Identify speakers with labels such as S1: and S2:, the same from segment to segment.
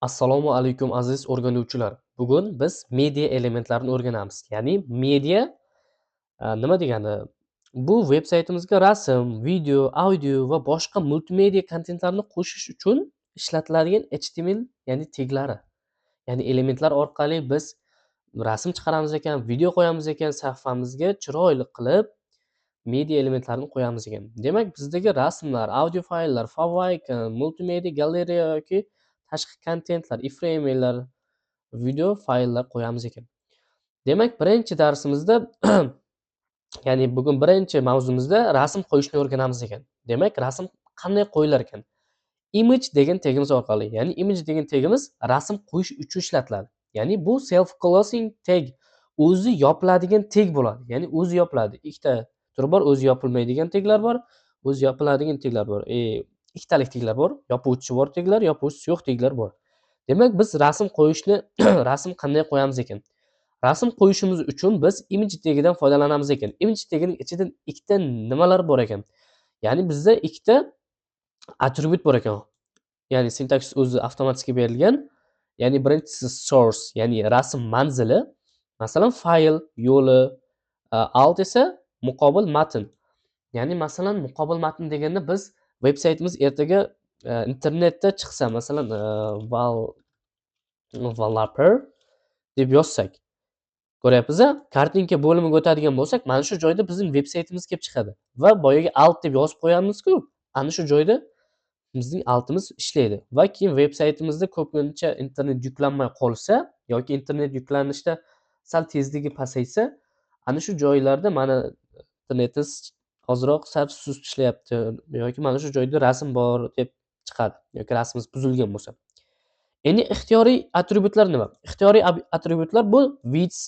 S1: Assalomu alaykum aziz o'rganuvchilar. Bugun biz media elementlarini o'rganamiz. Ya'ni media nima degani? Bu veb-saytimizga rasm, video, audio va boshqa multimedia kontentlarni qo'shish uchun ishlatiladigan HTML ya'ni teglari. Ya'ni elementlar orqali biz rasm chiqaramiz ekan, video qo'yamiz ekan, sahifamizga chiroyli qilib media elementlarini qo'yamiz ekan. Demak, bizdagi rasmlar, audio fayllar, favicon, multimedia galereya yoki tashqi kontentlar, iframerlar, video fayllar qo'yamiz ekan. Demak, birinchi darsimizda ya'ni bugun birinchi mavzumizda rasm qo'yishni o'rganamiz ekan. Demak, rasm qanday qo'yilar ekan? Image degan tegimiz orqali, ya'ni image degan tegimiz rasm qo'yish uchun ishlatiladi. Ya'ni bu self closing tag, o'zi yopiladigan tag bo'ladi. Ya'ni o'zi yopiladi. Ikkita turi bor, o'zi yopilmaydigan taglar bor, o'zi yopiladigan taglar bor. Ikkitalik taglar bor, yopuvchisi bor taglar, yopuvchisi yo'q taglar bor. Demak, biz rasm qo'yishni rasm qanday qo'yamiz ekan? Rasm qo'yishimiz uchun biz image tagidan foydalanamiz ekan. Image tagining ichidan ikkita nimalar bor ekan? Ya'ni bizda ikkita atribut bor ekan. Ya'ni sintaksis o'zi avtomatik berilgan. Ya'ni birinchisi source, ya'ni rasm manzili. Masalan, fayl yo'li, alt esa muqobil matn. Ya'ni masalan, muqobil matn deganda biz veb-saytimiz ertaga internetda chiqsa, masalan, wallpaper deb yozsak, ko'ryapsiz-a? Kartinka bo'limiga o'tadigan bo'lsak, mana shu joyda bizning veb-saytimiz kelib chiqadi va boyaga alt deb yozib qo'yamiz-ku, ana shu joyda bizning altimiz ishlaydi va keyin veb-saytimizda ko'pincha internet yuklanmay qolsa yoki internet yuklanishda sal tezligi pasaysa, ana shu joylarda mana internetimiz ozroq sal sust ishlayapti yoki mana shu joyda rasm bor deb chiqadi yoki rasmimiz buzilgan bo'lsa. Endi ixtiyoriy atributlar nima? Ixtiyoriy atributlar bu width,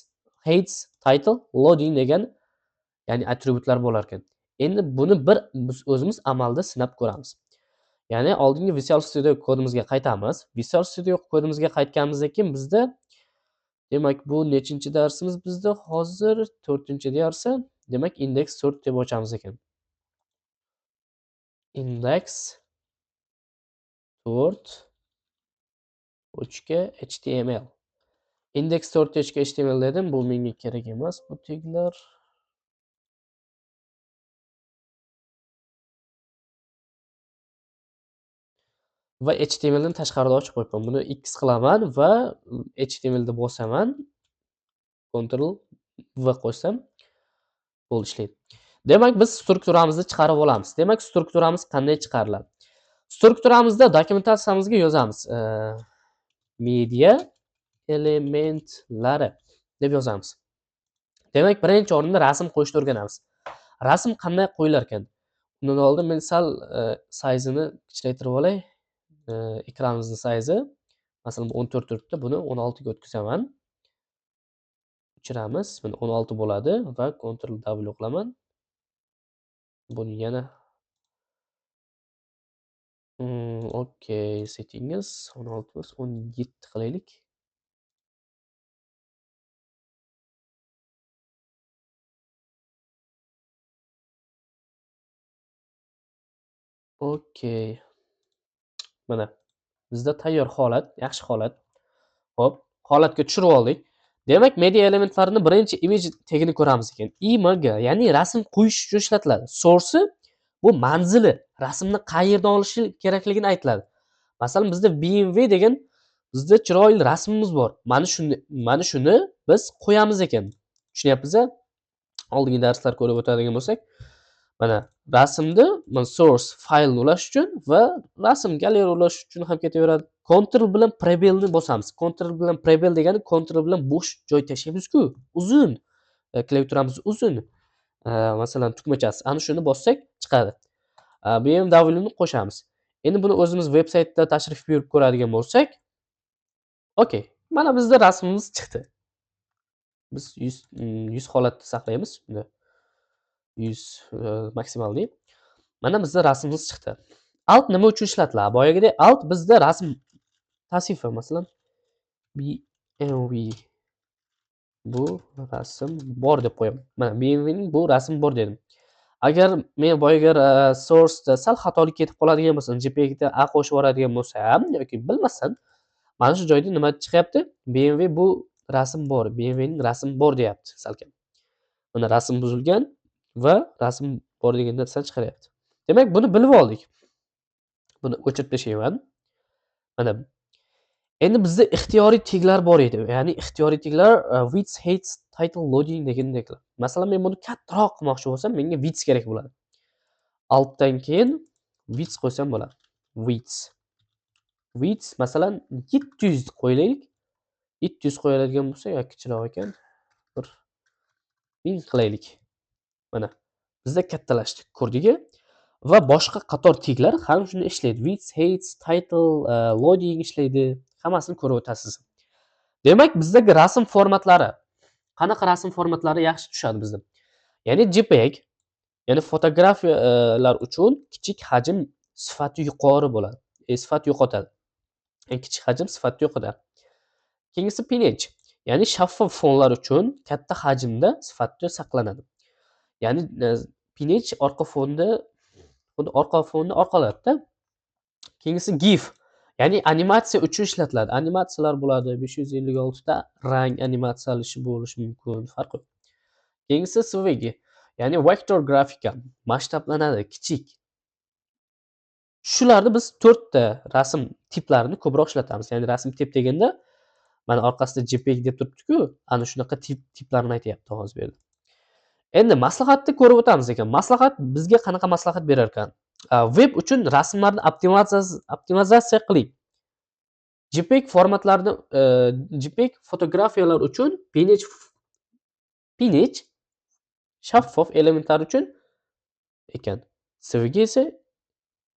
S1: height, title, loading degan ya'ni atributlar bo'lar ekan. Endi buni biz o'zimiz amalda sinab ko'ramiz. Ya'ni oldingi Visual Studio kodimizga qaytamiz. Visual Studio kodimizga qaytganimizdan keyin bizda demak bu nechinchi darsimiz bizda hozir 4-chi darsi. Demak index 4 deb ochamiz ekan. Index 4 .html. Index 4.html dedim. Bu menga kerak emas bu taglar. Va HTML ni tashqarida ochib qo'yibman. Buni X qilaman va HTML da bosaman. Ctrl V qo'ysam bo'ldi ishlaydi. Demak, biz strukturamizni chiqarib olamiz. Demak, strukturamiz qanday chiqariladi? Strukturamizda dokumentatsiyamizga yozamiz. Media elementlari deb yozamiz. Demak, birinchi o'rinda rasm qo'yishni o'rganamiz. Rasm qanday qo'yilar ekan? Undan oldin men sal sayzini kichraytirib olay. Ekranimizning sayzi masalan 14 turibdi, buni 16 ga o'tkazaman. O'chiramiz. Buni 16 bo'ladi va Ctrl W qilaman. Buni yana okey, settings 16 emas, 17 qilaylik. Okey. Mana bizda tayyor holat, yaxshi holat. Xo'p, holatga tushirib oldik. Demak, media elementlarini birinchi image tagini ko'ramiz ekan. Img, ya'ni rasm qo'yish uchun ishlatiladi. Source bu manzili, rasmni qayerdan olishi kerakligini aytiladi. Masalan, bizda BMW degan bizda chiroyli rasmimiz bor. Mana shuni biz qo'yamiz ekan. Tushunyapsiz-a? Oldingi darslar ko'rib o'tadigan bo'lsak, mana rasmni, mana source faylni ulash uchun va rasm galeriya ulash uchun ham ketaveradi. Ctrl bilan prebelni bosamiz. Ctrl bilan prebel degani Ctrl bilan bo'sh joy tashlaymiz-ku, uzun. Klaviaturamiz uzun. Masalan, tugmachasi. Ana shuni bossak chiqadi. BMW ni qo'shamiz. Endi buni o'zimiz veb-saytda tashrif buyurib ko'radigan bo'lsak, okey. Mana bizda rasmimiz chiqdi. Biz 100 holatda saqlaymiz. Buni 100 maksimal deb. Mana bizda rasmimiz chiqdi. Alt nima uchun ishlatiladi? Boyagidek alt bizda rasm tavsifi, masalan, BMW bu rasm bor deb qo'yaman. Mana BMW ning bu rasm bor dedim. Agar men boyaga source da sal xatolik ketib qoladigan bo'lsa, JPEG da A qo'shib yuboradigan bo'lsam yoki bilmasam, Mana shu joyda nima chiqyapti? BMW bu rasm bor, BMWning rasmi bor deyapti salkam. Mana rasm buzilgan va rasm bor degan narsani chiqaryapti. Demak, buni bilib oldik. Buni o'chirib tashlayman. Mana endi bizda ixtiyoriy taglar bor edi. Ya'ni ixtiyoriy taglar width, height, title, loading degandeklar. Masalan, men buni kattaroq qilmoqchi bo'lsam, menga width kerak bo'ladi. Altdan keyin width qo'ysam bo'ladi. Width masalan 700 qo'yaylik. 700 qo'yadigan bo'lsa, yoki kichikroq ekan. Bir 1000 qilaylik. Mana bizda kattalashdi, ko'rdingmi? Va boshqa qator taglar ham shuni ishlaydi. Width, height, title, loading ishlaydi. Hammasini ko'rib o'tasiz. Demak, bizdagi rasm formatlari qanaqa rasm formatlari yaxshi tushadi bizda? Ya'ni JPEG, ya'ni fotografiyalar uchun kichik hajm sifati yuqori bo'ladi. Sifat yo'qotadi. Ya'ni kichik hajm sifatni yo'qotadi. Keyingisi PNG, ya'ni shaffof fonlar uchun katta hajmda sifatda saqlanadi. Ya'ni PNG orqa fonni orqalayapti. Keyingisi GIF, ya'ni animatsiya uchun ishlatiladi. Animatsiyalar bo'ladi, 556 ta rang animatsiyasi bo'lishi mumkin, farqi yo'q. Keyingisi SVG, ya'ni vektor grafika, masshtablanadi, kichik. Shularni biz 4 ta rasm tiplarini ko'proq ishlatamiz. Ya'ni rasm tip deganda mana orqasida JPEG deb turibdi-ku, ana shunaqa tiplarni aytayapti hozir bu yerda. Endi maslahatni ko'rib o'tamiz ekan. Maslahat bizga qanaqa maslahat berar ekan? Web uchun rasmlarni optimizatsiya qiling. JPEG formatlarini JPEG fotografiyalar uchun PNG shaffof elementlar uchun ekan. SVG esa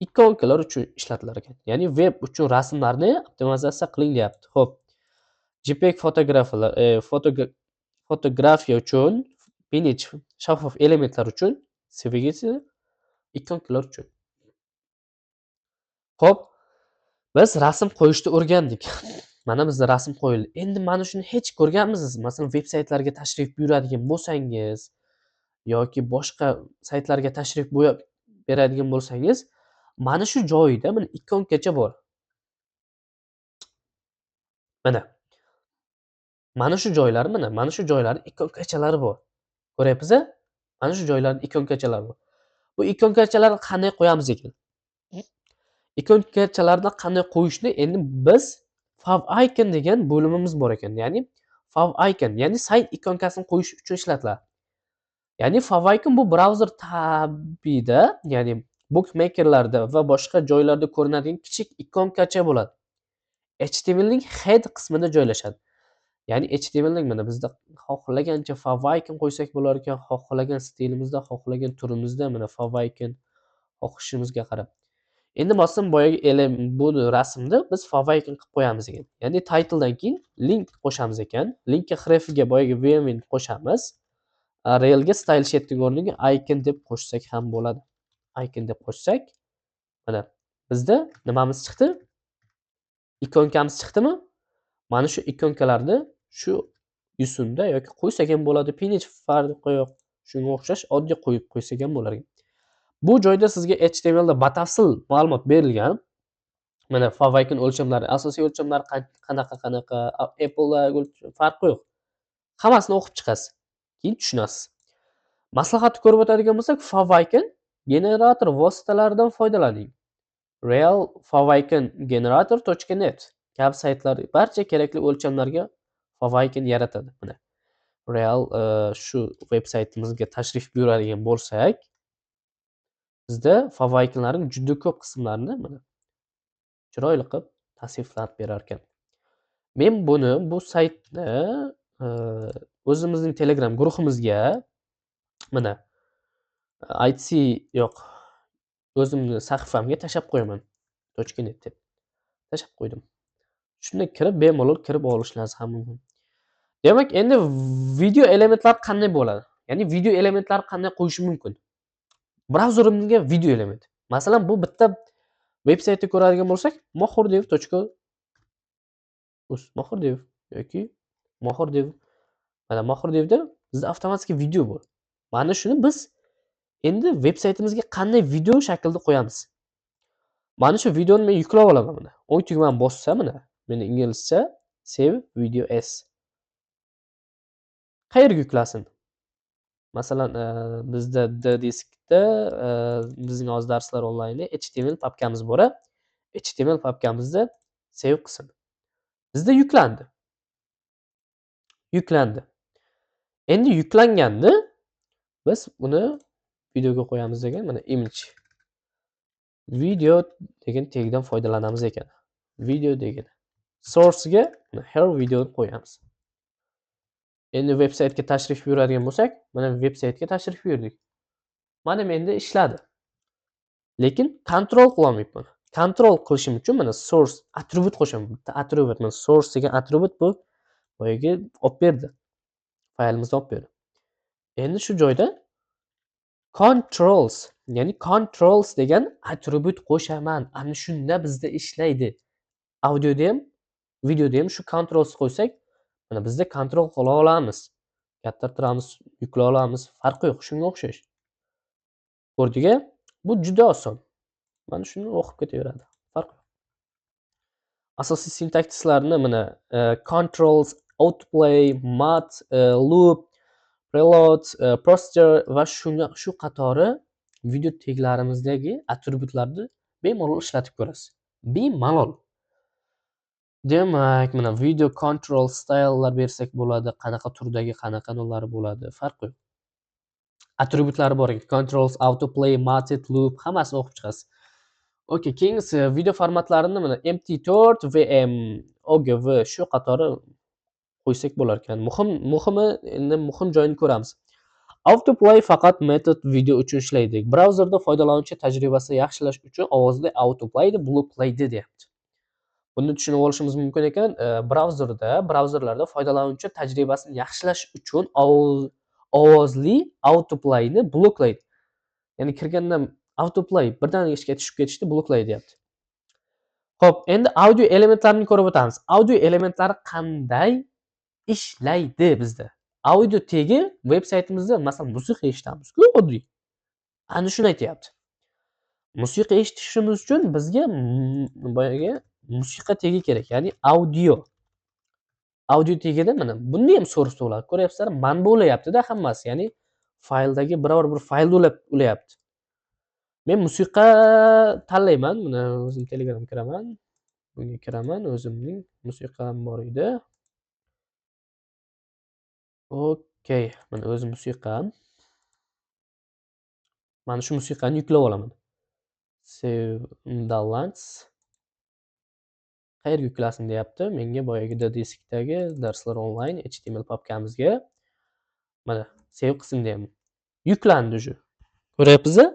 S1: ikonkalar uchun ishlatilar ekan. Ya'ni web uchun rasmlarni optimizatsiya qiling deyapti. Xo'p. JPEG fotografiya uchun PNG shaffof elementlar uchun, SVG esa ikonkalar uchun. Xo'p, biz rasm qo'yishni o'rgandik. Mana bizda rasm qo'yildi. Endi mana shuni hech ko'rganmisiz? Masalan, veb saytlarga tashrif buyuradigan bo'lsangiz yoki boshqa saytlarga tashrif beradigan bo'lsangiz, mana shu joyida mana ikonkacha bor. Mana. Mana shu joylari mana shu joylarda ikonkachalari bor. Ko'ryapsiz-a? Mana shu joylarda ikonkachalari bor. Bu ikonkachalarni qanday qo'yamiz ekan? Ikonkachalarni qanday qo'yishni endi biz favicon degan bo'limimiz bor ekan. Ya'ni favicon, ya'ni sayt ikonkasini qo'yish uchun ishlatiladi. Ya'ni favicon bu brauzer tabida, ya'ni bookmakerlarda va boshqa joylarda ko'rinadigan kichik ikonkacha bo'ladi. HTMLning head qismida joylashadi. Ya'ni HTMLning mana bizda xohlagancha favicon qo'ysak bo'lar ekan, xohlagan stilimizda, xohlagan turimizda mana favicon xohishimizga qarab. Endi masalan boyagi bu rasmni biz favicon qilib qo'yamiz ekan. Ya'ni title dan keyin link qo'shamiz ekan. Linkka hrefga boyagi vmn qo'shamiz. Railga style sheetning o'rniga icon deb qo'shsak ham bo'ladi. Icon deb qo'shsak, mana bizda nimamiz chiqdi? Ikonkamiz chiqdimi? Mana shu ikonkalarni shu yusinda yoki qo'ysak ham bo'ladi. PNG farqi yo'q. Shunga o'xshash oddiy qo'yib qo'ysak ham bo'lar ekan. Bu joyda sizga HTML da batafsil ma'lumot berilgan. Mana favicon o'lchamlari, asosiy o'lchamlari qanaqa, Apple da farqi yo'q. Hammasini o'qib chiqasiz. Keyin tushunasiz. Maslahatni ko'rib o'tadigan bo'lsak, favicon generator vositalaridan foydalaning. realfavicon-generator.net kabi saytlar barcha kerakli o'lchamlarga favicon yaratadi. Mana real shu veb saytimizga tashrif buyuradigan bo'lsak, bizda favoikonlarning juda ko'p qismlarini mana chiroyli qilib tasniflab berar ekan. Men bu saytni o'zimizning Telegram guruhimizga mana o'zimning sahifamga tashab qo'yaman. .net deb tashab qo'ydim. Shunday kirib bemalol kirib olishlaringiz ham mumkin. Demak, endi video elementlar qanday bo'ladi? Ya'ni video elementlar qanday qo'yish mumkin? Brauzerimizga video element. Masalan, bu bitta veb saytni ko'radigan bo'lsak, mohirdev.uz mohirdev yoki mohirdev. Mana mohirdevda bizda avtomatik video bor. Mana shuni biz endi veb saytimizga qanday video shaklda qo'yamiz? Mana shu videoni men yuklab olaman mana. O'ng tugmani bossam mana Meni inglizcha save video as. Qayerga yuklasin? Masalan, bizda D-diskda bizning hozir darslar onlaynda HTML papkamiz bor. HTML papkamizda save qilsin. Bizda yuklandi. Yuklandi. Endi yuklanganda biz uni videoga qo'yamiz degan mana image video degan tagdan foydalanamiz ekan. Video degan source'ga here video deb qo'yamiz. Endi veb-saytga tashrif buyuradigan bo'lsak, mana veb-saytga tashrif buyurdik. Mana menda ishladi. Lekin kontrol qila olmayapman. Kontrol qilishim uchun mana source atribut qo'shaman. Bitta atribut, mana source degan atribut bu boyagi olib berdi. Faylimizni olib berdi. Endi shu joyda controls, ya'ni controls degan atribut qo'shaman. Ana shunda bizda ishlaydi. Audioda ham, videoda ham shu controls qo'ysak, mana bizda kontrol qila olamiz. Kattartiramiz, yuklay olamiz. Farqi yo'q, shunga o'xshash. Ko'rdingmi? Bu juda oson. Mana shuni o'qib ketaveradi. Farq yo'q. Asosiy sintakslarni mana controls, autoplay, mat, loop, preload, procedure va shu qatori video taglarimizdagi atributlarni bemalol ishlatib ko'rasiz. Bemalol. Demak, mana video control style'lar bersak bo'ladi, qanaqa turdagi, qanaqalari bo'ladi, farqi yo'q. Atributlari bor ekan. Controls, autoplay, mated, loop hammasini o'qib chiqasiz. Okay, keyingisi video formatlarini mana MT4, VM, OGV shu qatori qo'ysak bo'lar ekan. Muhimi endi muhim joyini ko'ramiz. Autoplay faqat metod video uchun ishlaydi. Brauzerda foydalanuvchi tajribasini yaxshilash uchun ovozli autoplayni bloklaydi deyapti. Buni tushunib olishimiz mumkin ekan. Brauzerlarda foydalanuvchi tajribasini yaxshilash uchun ovozli autoplayni bloklaydi. Ya'ni kirganda autoplay birdaniga ishga tushib ketishni bloklaydi deyapti. Xo'p, endi audio elementlarini ko'rib o'tamiz. Audio elementlari qanday ishlaydi bizda? Audio tagi veb-saytimizda masalan musiqa eshitamiz-ku, oddiy. Ana shuni aytayapti. Musiqa eshitishimiz uchun bizga boyagi musiqa tagi kerak, ya'ni audio. Audio tagida mana bunda ham source bo'ladi. Ko'ryapsizlar, manba bo'layapti-da hammasi, ya'ni fayldagi biror bir faylda ulayapti. Men musiqa tanlayman. Mana o'zim Telegramga kiraman. Bunga kiraman, o'zimning musiqam bor edi. Okay, mana o'z musiqam. Mana shu musiqani yuklab olaman. Save downloads. Qayerga yuklasin deyapti. Menga boyagi diskdagi darslar onlayn HTML papkamizga mana save qilsin deyapman. Yuklandi уже. Ko'ryapsiz-a?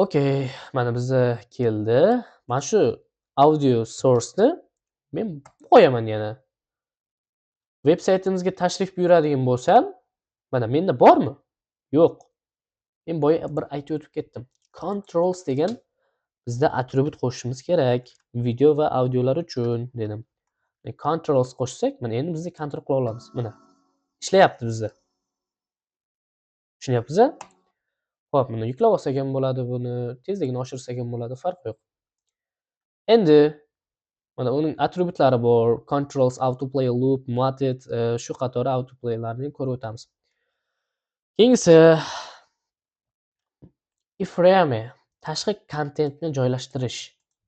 S1: Okay, mana bizga keldi. Mana shu audio source'ni men qo'yaman yana. Veb-saytimizga tashrif buyuradigan bo'lsam, mana menda bormi? Yo'q. Men boya bir aytib o'tib ketdim. Controls degan bizda atribut qo'shishimiz kerak video va audiolar uchun dedim. Controls qo'shsak, mana endi biz kontrol qila olamiz. Mana ishlayapti bizda. Tushunyapsiz-a? Xo'p, mana yuklab olsak ham bo'ladi buni, tezligini oshirsak ham bo'ladi, farqi yo'q. Endi mana uning atributlari bor. Controls, autoplay, loop, mated, shu qatori autoplaylarni ko'rib o'tamiz. Keyingisi iframe, tashqi kontentni joylashtirish.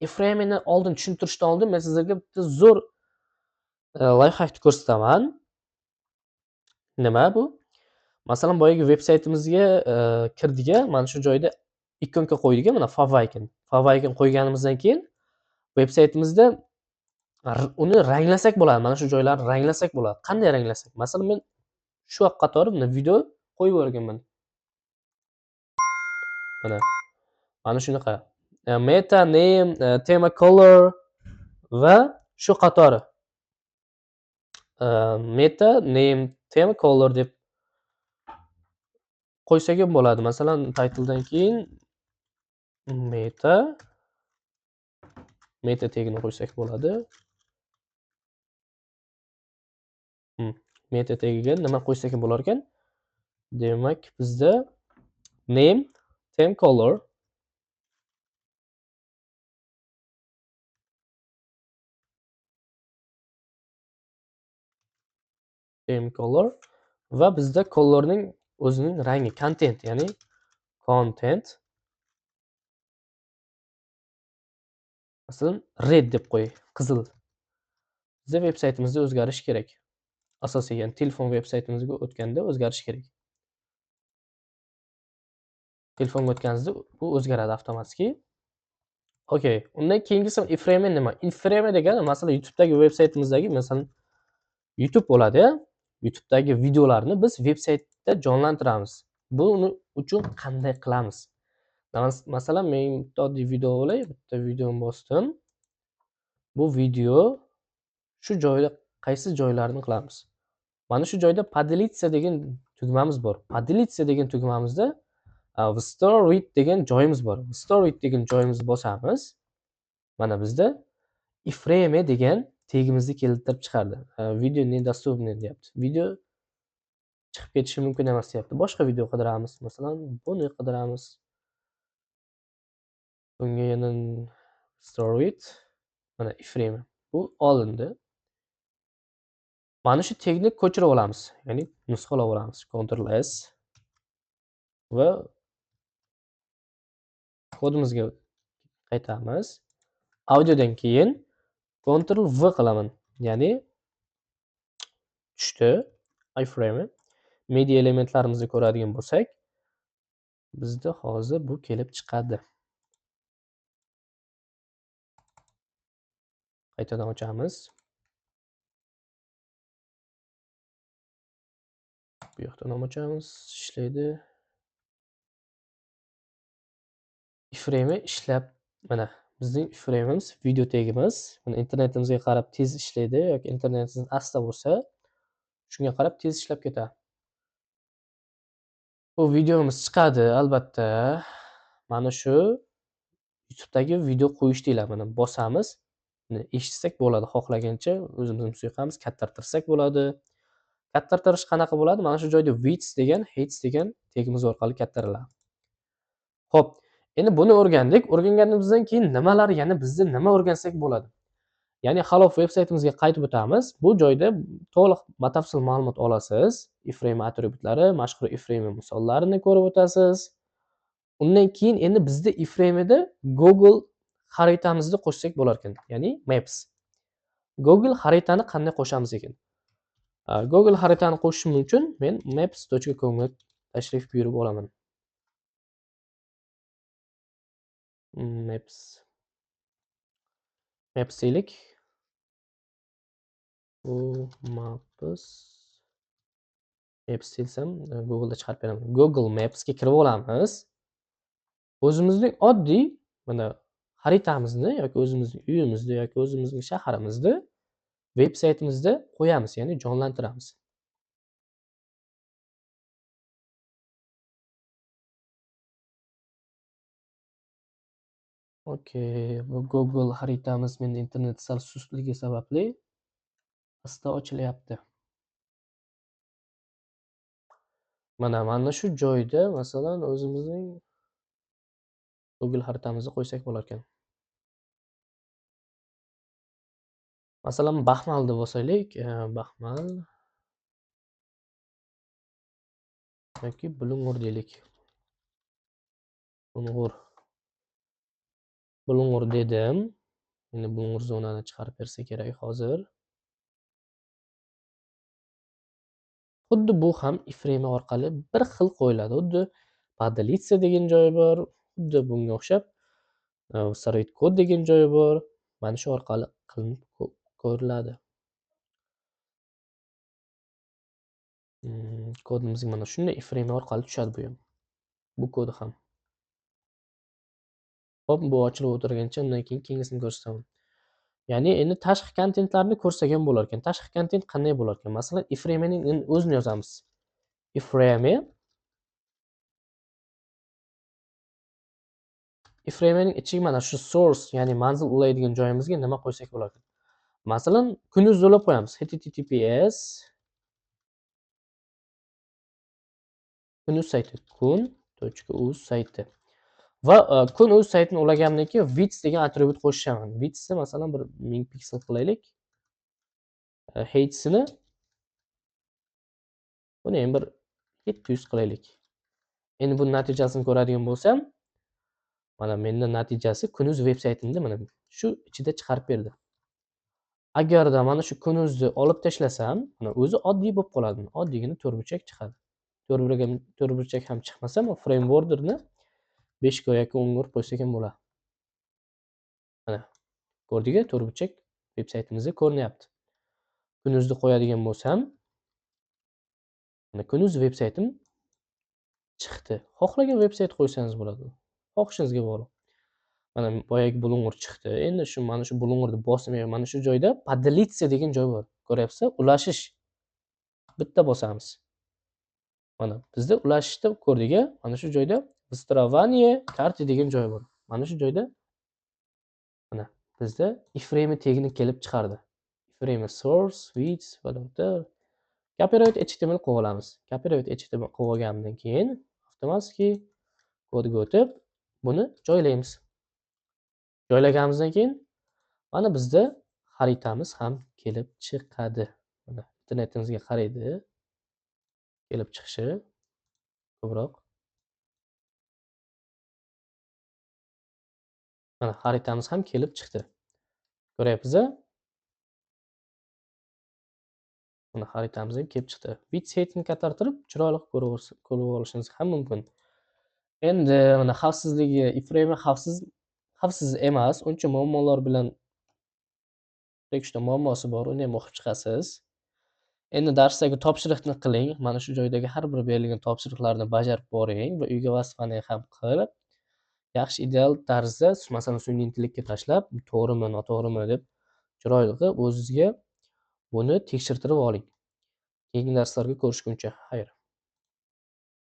S1: Iframe'ni oldin tushuntirishdan oldin men sizlarga bitta zo'r lifehackni ko'rsataman. Nima bu? Masalan, boyagi veb-saytimizga kirdik, mana shu joyda ikonka qo'ydik, mana favicon. Favicon qo'yganimizdan keyin veb-saytimizda uni ranglasak bo'ladi. Mana shu joylarni ranglasak bo'ladi. Qanday ranglasak? Masalan, men shu qatori buni video qo'yib o'rganman. Mana shunaqa. Meta name, tema color va shu qatori. Meta name, tema color deb qo'ysak ham bo'ladi. Masalan, titledan keyin meta tagini qo'ysak bo'ladi. Meta tagiga nima qo'ysak ham bo'lar ekan? Demak, bizda name, theme color theme color va bizda colorning o'zining rangi content, ya'ni content masalan red deb qo'y, qizil. Bizda veb-saytimizda o'zgarish kerak. Asosiy, ya'ni telefon veb-saytimizga o'tganda o'zgarish kerak. Telefonga o'tganingizda bu o'zgaradi avtomatik. Okay. Undan keyingisi iframe nima? Iframe degani masalan YouTube'dagi veb-saytimizdagi masalan YouTube bo'ladi-ya. YouTube'dagi videolarni biz veb-saytda jonlantiramiz. Buni uchun qanday qilamiz? Masalan, men bitta oddiy video olay, bitta videoni bosdim. Bu video shu joyda qaysi joylarini qilamiz? Mana shu joyda поделиться degan tugmamiz bor. Поделиться degan tugmamizda Store with degan joyimiz bor. Store with degan joyimizni bosamiz. Mana bizda iframe degan tegimizni keltirib chiqardi. Video недоступный deyapti. Video chiqib ketishi mumkin emas deyapti. Boshqa video qidiramiz. Masalan, buni qidiramiz. Bunga yana store with mana iframe. Bu olindi. Mana shu tegni ko'chirib olamiz. Ya'ni nusxalab olamiz. Ctrl S va kodimizga qaytamiz. Audiodan keyin Ctrl V qilaman. Ya'ni tushdi iframe. Media elementlarimizni ko'radigan bo'lsak, bizda hozir bu kelib chiqadi. Qaytadan ochamiz. Bu yoqdan ham ochamiz, ishlaydi. Iframe ishlab, mana bizning iframeimiz, video tegimiz. Mana internetimizga qarab tez ishlaydi yoki internetingiz asta bo'lsa, shunga qarab tez ishlab ketadi. Bu videomiz chiqadi albatta. Mana shu YouTube'dagi video qo'yish deyiladi. Mana bosamiz. Eshitsak bo'ladi, xohlagancha o'zimizni musiqamiz kattartirsak bo'ladi. Kattartirish qanaqa bo'ladi? Mana shu joyda width degan, height degan tegimiz orqali kattariladi. Xo'p, endi buni o'rgandik. O'rganganimizdan keyin nimalar, yana bizda nima o'rgansak bo'ladi? Ya'ni Halov veb-saytimizga qaytib o'tamiz. Bu joyda to'liq batafsil ma'lumot olasiz. Iframe atributlari, mashhur iframe misollarini ko'rib o'tasiz. Undan keyin endi bizda iframe'da Google xaritamizni qo'shsak bo'lar ekan, ya'ni Maps. Google xaritani qanday qo'shamiz ekan? Google xaritani qo'shishim uchun men maps.com ga tashrif buyurib olaman. Maps deylik. Bu Maps desam Google da chiqarib beraman. Google Maps ga kirib olamiz. O'zimizning oddiy mana xaritamizni yoki o'zimizning uyimizni yoki o'zimizning shaharimizni veb-saytimizda qo'yamiz, ya'ni jonlantiramiz. Okay, bu Google xaritamiz menda internet sal sustligi sababli asta ochilyapti. Mana shu joyda masalan o'zimizning Google xaritamizni qo'ysak bo'lar ekan. Masalan, Baxmalni bosaylik, Baxmal yoki Bulung'ur deylik. Bulung'ur dedim. Endi Bulung'ur zonani chiqarib bersa kerak hozir. Xuddi bu ham iframe orqali bir xil qo'yiladi. Xuddi поделиться degan joyi bor, xuddi bunga o'xshab Sarayt kod degan joyi bor. Mana shu orqali qilinib ko'riladi. Kodimiz mana shunday iframe orqali tushadi bu ham. Bu kodi ham. Hop, bu ochilib o'tirgancha undan keyin keyingisini ko'rsataman. Ya'ni endi tashqi kontentlarni ko'rsak ham bo'lar ekan. Tashqi kontent qanday bo'lar ekan? Masalan, iframe'ning o'zini yozamiz. Iframe'ning ichiga mana shu source, ya'ni manzil ulaydigan joyimizga nima qo'ysak bo'lar ekan? Masalan, kunuz ulab qo'yamiz. https kunuz sayti kun.uz sayti. Va kun.uz saytini ulagandan keyin width degan atribut qo'shaman. Widthni masalan bir 1000 piksel qilaylik. Height'sini Buni ham bir 700 qilaylik. Endi buni natijasini ko'radigan bo'lsam, mana menda natijasi Kunuz veb-saytimda mana shu ichida chiqarib berdi. Agarda mana shu Kunuzni olib tashlasam, mana o'zi oddiy bo'lib qoladi. Oddiygina to'rtburchak chiqadi. To'rtburchak ham chiqmasa, men frame borderni 5 ga yoki 10 ga urib qo'ysak ham bo'ladi. Mana ko'rdingmi? To'rtburchak veb-saytimizda ko'rinyapti. Kunuzni qo'yadigan bo'lsam, mana Kunuz veb-saytim chiqdi. Xohlagan veb-sayt qo'ysangiz bo'ladi. Xohishingizga bog'liq. Mana boyagi bulung'ur chiqdi. Endi mana shu bulung'urni bosmay, mana shu joyda поделиться degan joy bor. Ko'ryapsizmi? Ulashish. Bitta bosamiz. Mana bizda ulashishni ko'rdik-a? Mana shu joyda выстраивание karты degan joy bor. Mana shu joyda mana bizda iframe tagini kelib chiqardi. Iframe source, width va copyright html qo'yib olamiz. Copyright html qo'yib olgandan keyin avtomatik kodga o'tib buni joylaymiz. Joylaganimizdan keyin mana bizda xaritamiz ham kelib chiqadi. Mana internetimizga qaraydi. Kelib chiqishi ko'proq. Mana xaritamiz ham kelib chiqdi. Ko'ryapsiz-a? Mana xaritamiz ham kelib chiqdi. Bit setini ko'tartirib, chiroyli ko'rib olishingiz ham mumkin. Endi mana xavfsizligi, iframe xavfsiz emas. Uncha muammolar bilan tekshirishda muammosi bor. Uni ham o'qib chiqasiz. Endi darsdagi topshiriqni qiling. Mana shu joydagi har bir berilgan topshiriqlarni bajarib boring va uyga vazifani ham qilib, yaxshi ideal tarzda, masalan, sun'iy intellektga tashlab, to'g'rimi, noto'g'rimi deb chiroyli qilib o'zingizga buni tekshirtirib oling. Keyingi darslarga ko'rishguncha, xayr.